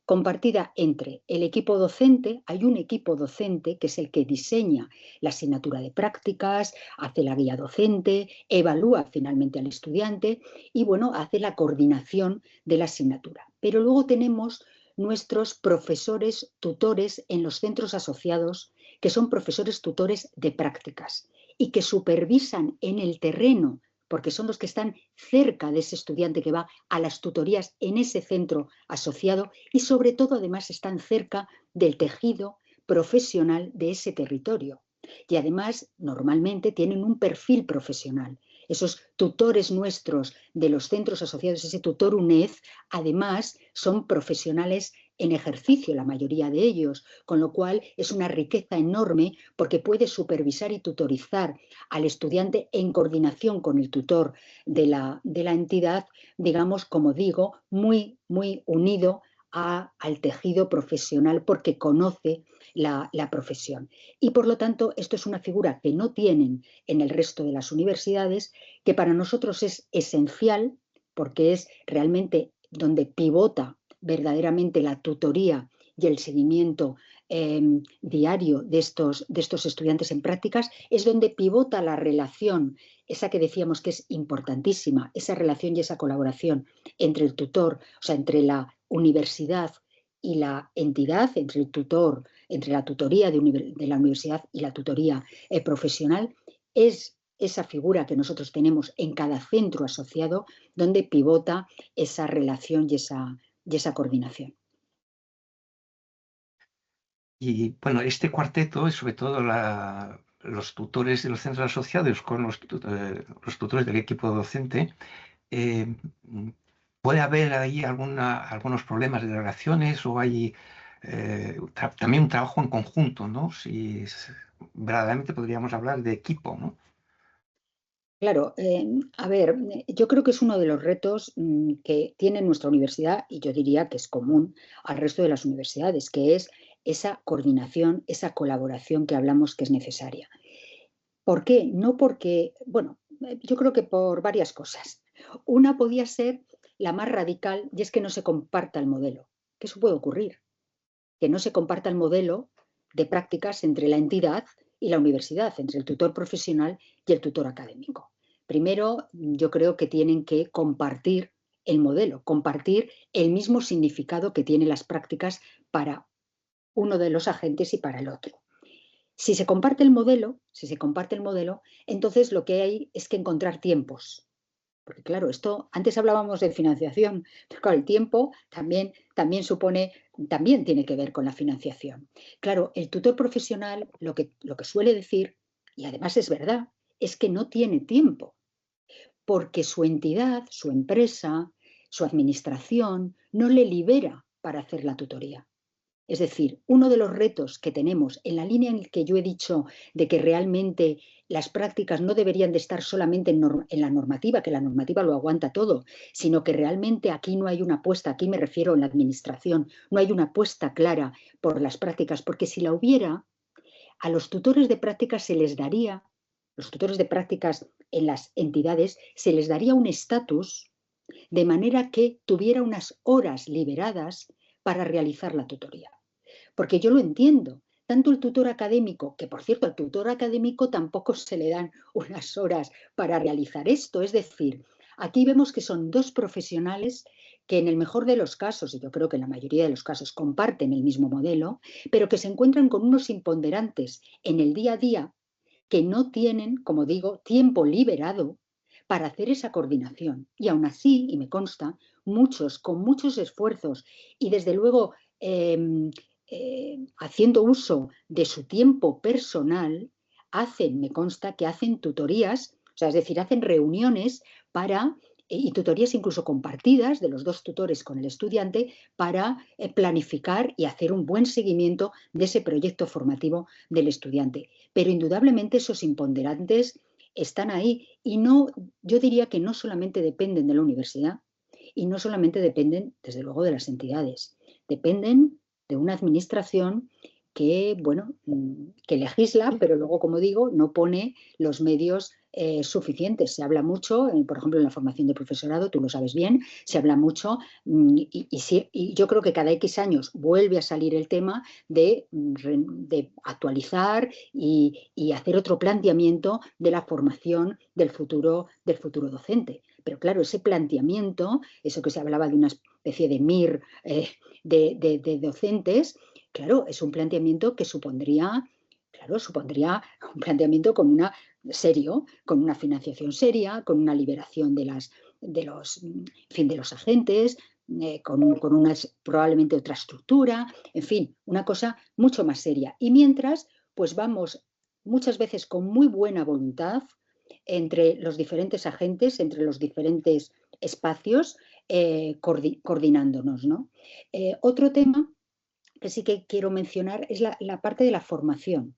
Compartida entre el equipo docente, hay un equipo docente que es el que diseña la asignatura de prácticas, hace la guía docente, evalúa finalmente al estudiante y, bueno, hace la coordinación de la asignatura. Pero luego tenemos nuestros profesores tutores en los centros asociados, que son profesores tutores de prácticas y que supervisan en el terreno, porque son los que están cerca de ese estudiante que va a las tutorías en ese centro asociado, y sobre todo además están cerca del tejido profesional de ese territorio. Y además normalmente tienen un perfil profesional. Esos tutores nuestros de los centros asociados, ese tutor UNED, además son profesionales en ejercicio, la mayoría de ellos, con lo cual es una riqueza enorme porque puede supervisar y tutorizar al estudiante en coordinación con el tutor de la entidad, digamos, como digo, muy unido al tejido profesional porque conoce la profesión. Y por lo tanto, esto es una figura que no tienen en el resto de las universidades, que para nosotros es esencial porque es realmente donde pivota verdaderamente la tutoría y el seguimiento diario de estos estudiantes en prácticas, es donde pivota la relación, esa que decíamos que es importantísima, esa relación y esa colaboración entre el tutor, o sea, entre la universidad y la entidad, entre el tutor, entre la tutoría de la universidad y la tutoría profesional, es esa figura que nosotros tenemos en cada centro asociado donde pivota esa relación y esa coordinación.
Y bueno, este cuarteto es sobre todo los tutores de los centros asociados con los tutores del equipo docente. eh, ¿Puede haber ahí algunos problemas de relaciones o hay también un trabajo en conjunto, ¿no? Si verdaderamente podríamos hablar de equipo, ¿no?
Claro, a ver, yo creo que es uno de los retos que tiene nuestra universidad y yo diría que es común al resto de las universidades, que es esa coordinación, esa colaboración que hablamos que es necesaria. ¿Por qué? No porque, bueno, yo creo que por varias cosas. Una podía ser la más radical y es que no se comparta el modelo, que eso puede ocurrir, que no se comparta el modelo de prácticas entre la entidad y la universidad, entre el tutor profesional y el tutor académico. Primero, yo creo que tienen que compartir el modelo, compartir el mismo significado que tienen las prácticas para uno de los agentes y para el otro. Si se comparte el modelo, entonces lo que hay es que encontrar tiempos. Porque claro, esto, antes hablábamos de financiación, pero claro, el tiempo también supone, también tiene que ver con la financiación. Claro, el tutor profesional lo que suele decir, y además es verdad, es que no tiene tiempo, porque su entidad, su empresa, su administración no le libera para hacer la tutoría. Es decir, uno de los retos que tenemos en la línea en la que yo he dicho de que realmente las prácticas no deberían de estar solamente en la normativa, que la normativa lo aguanta todo, sino que realmente aquí no hay una apuesta, aquí me refiero a la administración, no hay una apuesta clara por las prácticas, porque si la hubiera, a los tutores de prácticas se les daría, los tutores de prácticas en las entidades, se les daría un estatus de manera que tuviera unas horas liberadas para realizar la tutoría. Porque yo lo entiendo. Tanto el tutor académico, que por cierto al tutor académico tampoco se le dan unas horas para realizar esto. Es decir, aquí vemos que son dos profesionales que en el mejor de los casos, y yo creo que en la mayoría de los casos comparten el mismo modelo, pero que se encuentran con unos imponderantes en el día a día que no tienen, como digo, tiempo liberado para hacer esa coordinación. Y aún así, y me consta, muchos, con muchos esfuerzos y desde luego haciendo uso de su tiempo personal, me consta que hacen tutorías, o sea, es decir, hacen reuniones para y tutorías incluso compartidas de los dos tutores con el estudiante para planificar y hacer un buen seguimiento de ese proyecto formativo del estudiante. Pero indudablemente esos imponderantes están ahí y no, yo diría que no solamente dependen de la universidad y no solamente dependen, desde luego, de las entidades, dependen de una administración que, bueno, que legisla, pero luego, como digo, no pone los medios suficientes. Se habla mucho, por ejemplo, en la formación de profesorado, tú lo sabes bien, se habla mucho y yo creo que cada X años vuelve a salir el tema de actualizar y hacer otro planteamiento de la formación del futuro docente. Pero claro, ese planteamiento, eso que se hablaba de una especie de MIR de docentes, claro, es un planteamiento que supondría, claro, supondría un planteamiento serio, con una financiación seria, con una liberación en fin, de los agentes, con una probablemente otra estructura, en fin, una cosa mucho más seria. Y mientras, pues vamos muchas veces con muy buena voluntad entre los diferentes agentes, entre los diferentes espacios, coordinándonos, ¿no? Otro tema que sí que quiero mencionar es la parte de la formación,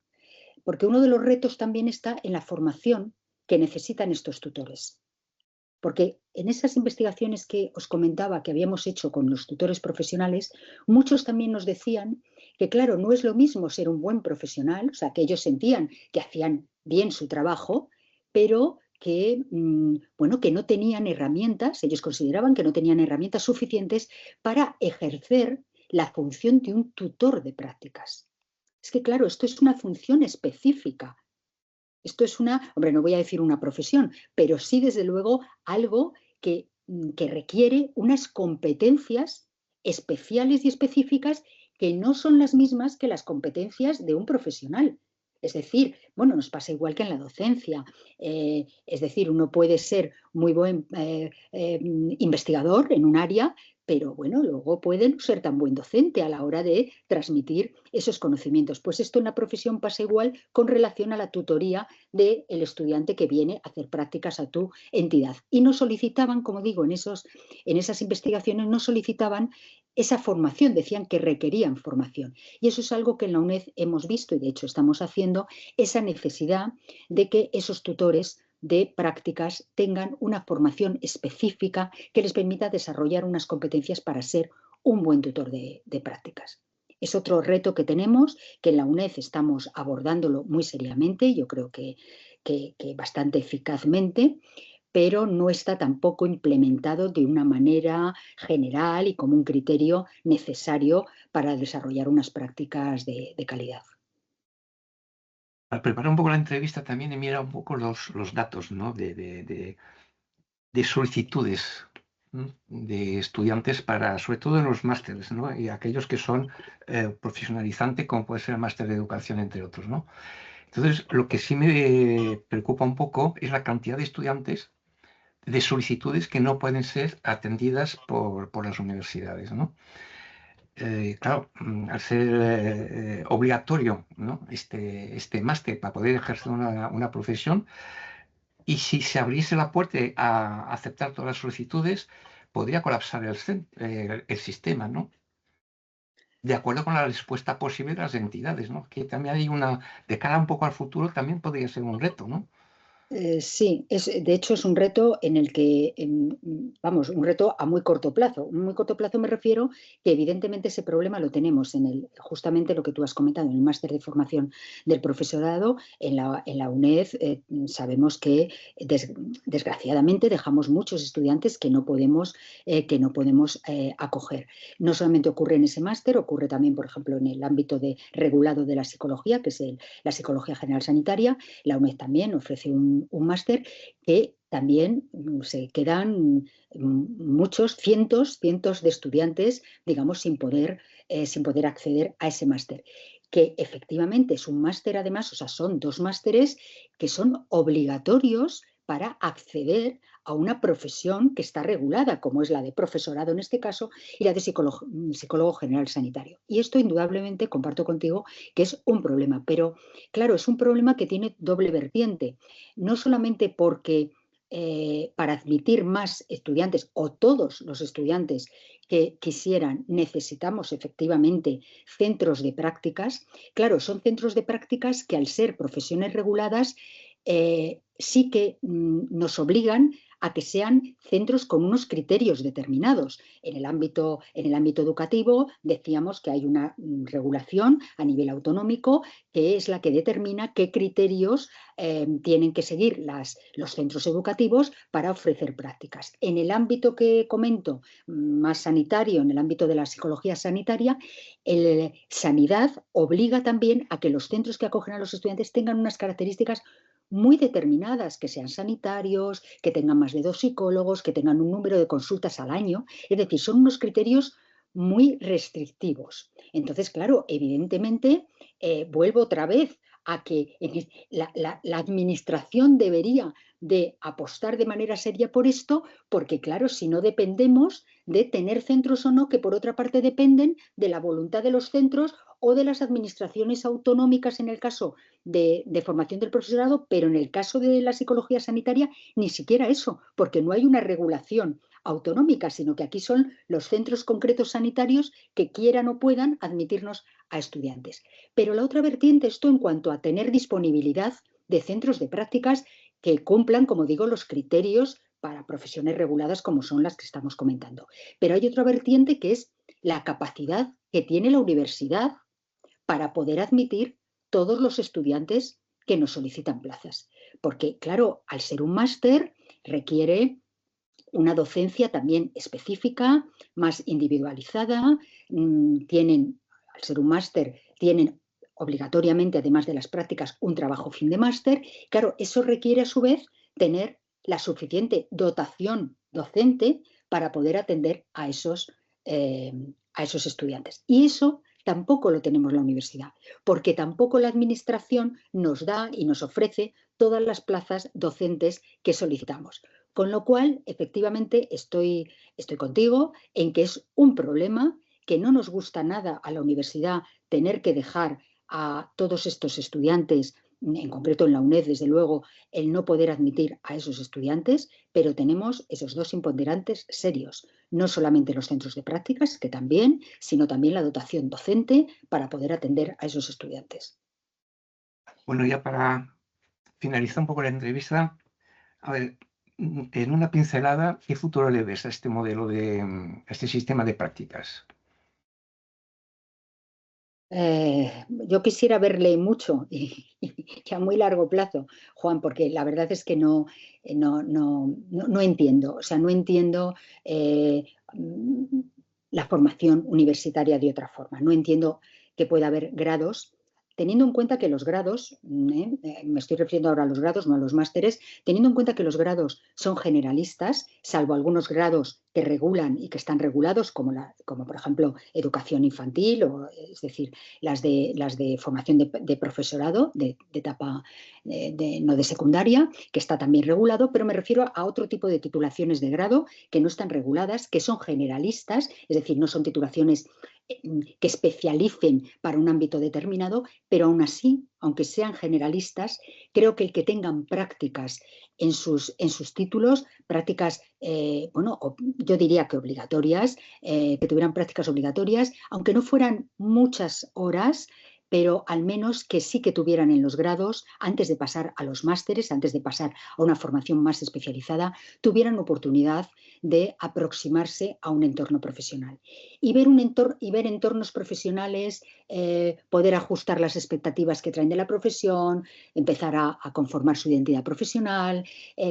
porque uno de los retos también está en la formación que necesitan estos tutores. porque en esas investigaciones que os comentaba que habíamos hecho con los tutores profesionales, muchos también nos decían que, claro, no es lo mismo ser un buen profesional, o sea, que ellos sentían que hacían bien su trabajo, pero que, bueno, que no tenían herramientas, ellos consideraban que no tenían herramientas suficientes para ejercer la función de un tutor de prácticas. Es que, claro, esto es una función específica. Esto es una, hombre, no voy a decir una profesión, pero sí, desde luego, algo que requiere unas competencias especiales y específicas que no son las mismas que las competencias de un profesional. Es decir, bueno, nos pasa igual que en la docencia. Es decir, uno puede ser muy buen investigador en un área, pero bueno, luego puede no ser tan buen docente a la hora de transmitir esos conocimientos. Pues esto en la profesión pasa igual con relación a la tutoría del estudiante que viene a hacer prácticas a tu entidad. Y no solicitaban, como digo, en esas investigaciones no solicitaban esa formación, decían que requerían formación. Y eso es algo que en la UNED hemos visto y de hecho estamos haciendo, esa necesidad de que esos tutores de prácticas tengan una formación específica que les permita desarrollar unas competencias para ser un buen tutor de prácticas. Es otro reto que tenemos, que en la UNED estamos abordándolo muy seriamente, yo creo que bastante eficazmente, pero no está tampoco implementado de una manera general y como un criterio necesario para desarrollar unas prácticas de calidad.
Al preparar un poco la entrevista también he mirado un poco los datos, ¿no? de solicitudes, ¿no? De estudiantes para, sobre todo en los másteres, ¿no? Y aquellos que son profesionalizantes, como puede ser el máster de educación, entre otros, ¿no? Entonces, lo que sí me preocupa un poco es la cantidad de estudiantes de solicitudes que no pueden ser atendidas por las universidades, ¿no? Claro, al ser obligatorio, ¿no? este máster para poder ejercer una profesión, y si se abriese la puerta a aceptar todas las solicitudes, podría colapsar el sistema, ¿no? De acuerdo con la respuesta posible de las entidades, ¿no? Que también hay de cara un poco al futuro, también podría ser un reto, ¿no?
Sí, de hecho es un reto en el que, vamos, un reto a muy corto plazo. Muy corto plazo me refiero que evidentemente ese problema lo tenemos justamente lo que tú has comentado, en el máster de formación del profesorado, en la UNED. Sabemos que desgraciadamente dejamos muchos estudiantes que no podemos acoger. No solamente ocurre en ese máster, ocurre también, por ejemplo, en el ámbito regulado de la psicología, que es la psicología general sanitaria. La UNED también ofrece un máster que también se quedan muchos, cientos de estudiantes, digamos, sin poder acceder a ese máster. Que efectivamente es un máster, además, o sea, son dos másteres que son obligatorios para acceder a una profesión que está regulada, como es la de profesorado en este caso, y la de psicólogo general sanitario. Y esto indudablemente comparto contigo que es un problema, pero claro, es un problema que tiene doble vertiente, no solamente porque para admitir más estudiantes o todos los estudiantes que quisieran, necesitamos efectivamente centros de prácticas. Claro, son centros de prácticas que al ser profesiones reguladas sí que nos obligan a que sean centros con unos criterios determinados. En el ámbito educativo decíamos que hay una regulación a nivel autonómico que es la que determina qué criterios tienen que seguir los centros educativos para ofrecer prácticas. En el ámbito que comento, más sanitario, en el ámbito de la psicología sanitaria, Sanidad obliga también a que los centros que acogen a los estudiantes tengan unas características muy determinadas, que sean sanitarios, que tengan más de 2 psicólogos, que tengan un número de consultas al año. Es decir, son unos criterios muy restrictivos. Entonces, claro, evidentemente, vuelvo otra vez a que la administración debería de apostar de manera seria por esto, porque claro, si no dependemos de tener centros o no, que por otra parte dependen de la voluntad de los centros o de las administraciones autonómicas en el caso de formación del profesorado, pero en el caso de la psicología sanitaria ni siquiera eso, porque no hay una regulación autonómica, sino que aquí son los centros concretos sanitarios que quieran o puedan admitirnos a estudiantes. Pero la otra vertiente, esto en cuanto a tener disponibilidad de centros de prácticas que cumplan, como digo, los criterios para profesiones reguladas como son las que estamos comentando. Pero hay otra vertiente que es la capacidad que tiene la universidad para poder admitir todos los estudiantes que nos solicitan plazas. Porque, claro, al ser un máster requiere una docencia también específica, más individualizada. Al ser un máster, tienen obligatoriamente, además de las prácticas, un trabajo fin de máster. Claro, eso requiere a su vez tener la suficiente dotación docente para poder atender a esos estudiantes. Y eso tampoco lo tenemos la universidad, porque tampoco la administración nos da y nos ofrece todas las plazas docentes que solicitamos. Con lo cual, efectivamente, estoy contigo en que es un problema, que no nos gusta nada a la universidad tener que dejar a todos estos estudiantes, en concreto en la UNED, desde luego, el no poder admitir a esos estudiantes, pero tenemos esos dos imponderantes serios, no solamente los centros de prácticas, que también, sino también la dotación docente para poder atender a esos estudiantes.
Bueno, ya para finalizar un poco la entrevista, a ver, en una pincelada, ¿qué futuro le ves a este modelo a este sistema de prácticas?
Yo quisiera verle mucho y a muy largo plazo, Juan, porque la verdad es que no entiendo, o sea, no entiendo eh, la formación universitaria de otra forma. No entiendo que pueda haber grados, teniendo en cuenta que los grados, me estoy refiriendo ahora a los grados, no a los másteres, teniendo en cuenta que los grados son generalistas, salvo algunos grados que regulan y que están regulados, como por ejemplo educación infantil, es decir, las de formación de profesorado, de etapa no de secundaria, que está también regulado, pero me refiero a otro tipo de titulaciones de grado que no están reguladas, que son generalistas, es decir, no son titulaciones que especialicen para un ámbito determinado, pero aún así, aunque sean generalistas, creo que el que tengan prácticas en sus títulos, prácticas, yo diría que obligatorias, que tuvieran prácticas obligatorias, aunque no fueran muchas horas, pero al menos que sí que tuvieran en los grados, antes de pasar a los másteres, antes de pasar a una formación más especializada, tuvieran oportunidad de aproximarse a un entorno profesional. Y ver entornos profesionales, poder ajustar las expectativas que traen de la profesión, empezar a conformar su identidad profesional,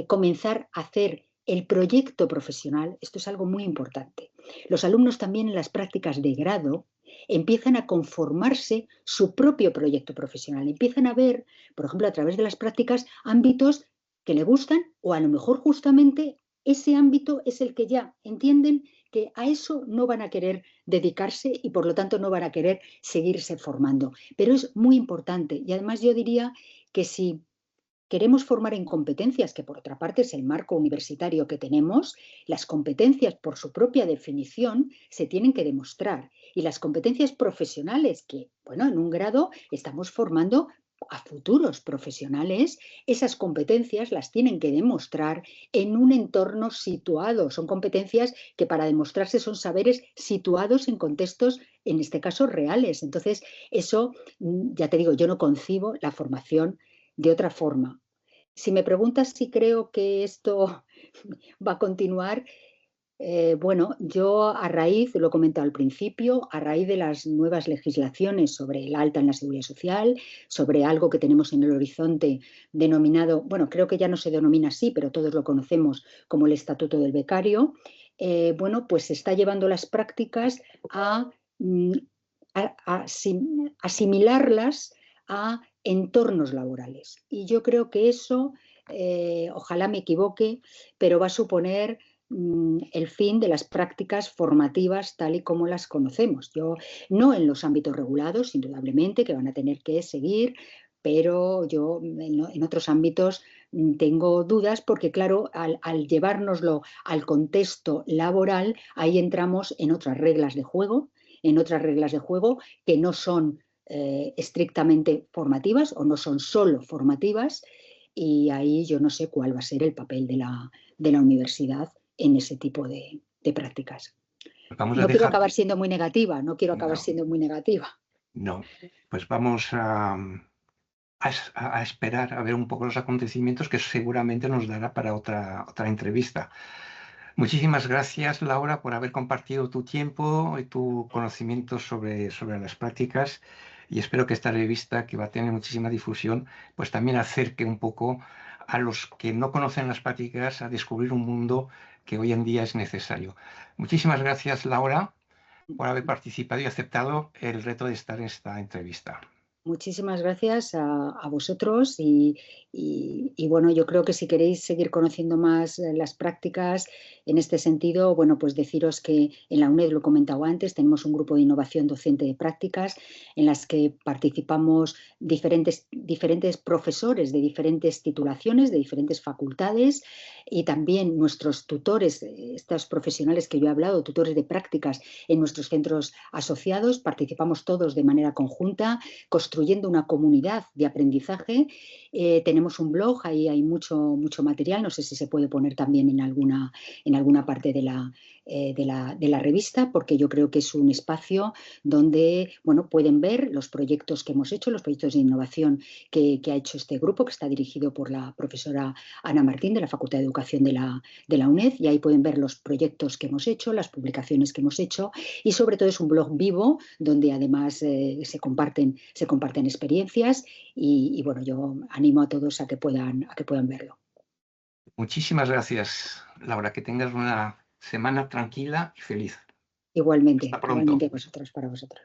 comenzar a hacer el proyecto profesional. Esto es algo muy importante. Los alumnos también en las prácticas de grado empiezan a conformarse su propio proyecto profesional, empiezan a ver, por ejemplo, a través de las prácticas, ámbitos que le gustan, o a lo mejor justamente ese ámbito es el que ya entienden que a eso no van a querer dedicarse y por lo tanto no van a querer seguirse formando. Pero es muy importante y además yo diría que si queremos formar en competencias, que por otra parte es el marco universitario que tenemos, las competencias por su propia definición se tienen que demostrar. Y las competencias profesionales, que, bueno, en un grado estamos formando a futuros profesionales, esas competencias las tienen que demostrar en un entorno situado. Son competencias que para demostrarse son saberes situados en contextos, en este caso, reales. Entonces, eso, ya te digo, yo no concibo la formación de otra forma. Si me preguntas si creo que esto va a continuar, bueno, yo a raíz, lo he comentado al principio, a raíz de las nuevas legislaciones sobre el alta en la seguridad social, sobre algo que tenemos en el horizonte denominado, bueno, creo que ya no se denomina así, pero todos lo conocemos como el Estatuto del Becario, bueno, pues se está llevando las prácticas mm, a asimilarlas a entornos laborales. Y yo creo que eso, ojalá me equivoque, pero va a suponer el fin de las prácticas formativas tal y como las conocemos. Yo, no en los ámbitos regulados, indudablemente, que van a tener que seguir, pero yo en otros ámbitos tengo dudas porque, claro, al llevárnoslo al contexto laboral, ahí entramos en otras reglas de juego que no son estrictamente formativas o no son solo formativas, y ahí yo no sé cuál va a ser el papel de la universidad en ese tipo de prácticas.
Vamos a
No quiero
dejar,
acabar siendo muy negativa, no quiero acabar
no,
siendo muy negativa.
no, pues vamos a esperar a ver un poco los acontecimientos que seguramente nos dará para otra entrevista. Muchísimas gracias, Laura, por haber compartido tu tiempo y tu conocimiento sobre las prácticas y espero que esta revista, que va a tener muchísima difusión, pues también acerque un poco a los que no conocen las prácticas a descubrir un mundo que hoy en día es necesario. Muchísimas gracias, Laura, por haber participado y aceptado el reto de estar en esta entrevista.
Muchísimas gracias a vosotros y bueno, yo creo que si queréis seguir conociendo más las prácticas en este sentido, bueno, pues deciros que en la UNED, lo he comentado antes, tenemos un grupo de innovación docente de prácticas en las que participamos diferentes profesores de diferentes titulaciones, de diferentes facultades y también nuestros tutores, estos profesionales que yo he hablado, tutores de prácticas en nuestros centros asociados, participamos todos de manera conjunta construyendo una comunidad de aprendizaje. Tenemos un blog, ahí hay mucho material, no sé si se puede poner también en alguna parte de la revista, porque yo creo que es un espacio donde bueno, pueden ver los proyectos que hemos hecho, los proyectos de innovación que ha hecho este grupo, que está dirigido por la profesora Ana Martín de la Facultad de Educación de la UNED, y ahí pueden ver los proyectos que hemos hecho, las publicaciones que hemos hecho, y sobre todo es un blog vivo donde además se comparten experiencias y bueno, yo animo a todos a que puedan verlo.
Muchísimas gracias, Laura. Que tengas una semana tranquila y feliz. Hasta pronto.
Igualmente vosotros, para vosotros.